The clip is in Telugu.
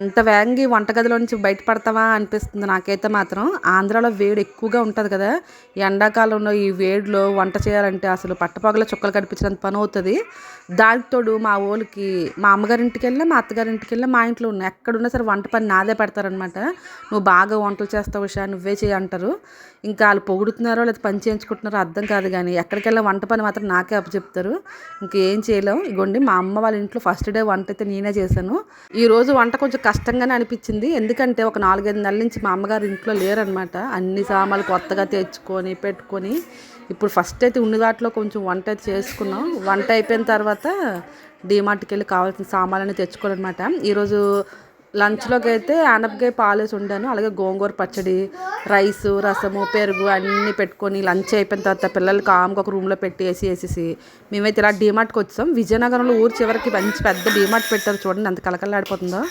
ఇంత వేగంగా ఈ వంటగదిలో నుంచి బయటపడతావా అనిపిస్తుంది నాకైతే మాత్రం. ఆంధ్రాలో వేడి ఎక్కువగా ఉంటది కదా! ఎండాకాలంలో ఈ వేడిలో వంట చేయాలంటే అసలు పట్టపగలు చుక్కలు కనిపించినంత పనవుతది. దానికి తోడు మా వోళ్ళకి మా అమ్మగారింటికెళ్ళినా, మా అత్తగారింటికెళ్ళినా, మా ఇంట్లో ఉన్నా ఎక్కడున్నా సరే వంట పని నాదే పెడతారనమాట. "నువ్వు బాగా వంటలు చేస్తావు ఉషా, నువ్వే చెయ్యి" అంటారు. ఇంకా ఆళ్ళు పొగుడుతున్నారో లేదా పని చేయించుకుంటున్నారో అర్థం కాదు గానీ, ఎక్కడికెళ్ళినా వంట పని మాత్రం నాకే అప్పచెప్తారు. ఇంకేం చేయలేం. ఇగోండి మా అమ్మ వాళ్ళ ఇంట్లో ఫస్ట్ డే వంటయితే నేనే చేశాను. ఈరోజు వంట కొంచెం కష్టంగానే అనిపించింది. ఎందుకంటే ఒక 4, 5 నెలల నుంచి మా అమ్మగారు ఇంట్లో లేరనమాట. అన్ని సామాన్లు కొత్తగా తెచ్చుకొని, పెట్టుకొని ఇప్పుడు ఫస్ట్ అయితే ఉన్నదాట్లో కొంచెం వంట అయితే చేసుకున్నాం. వంట అయిపోయిన తర్వాత డీమార్ట్‌కెళ్ళి కావాల్సిన సామాన్లన్నీ తెచ్చుకోవాలనమాట. ఈరోజు లంచ్‌లోకి అయితే ఆనపకాయ పాలేసి వండాను. అలాగే గోంగూర పచ్చడి, రైసు, రసము, పెరుగు అన్నీ పెట్టుకొని లంచ్ అయిపోయిన తర్వాత పిల్లలు కామ్‌గా ఒక రూమ్‌లో ఏసేసి మేమైతే ఇలా డీమార్ట్‌కి వచ్చాం. విజయనగరంలో ఊరు చివరికి మంచి పెద్ద డీమార్ట్ పెట్టారు చూడండి ఎంత కలకల్లాడిపోతుందో.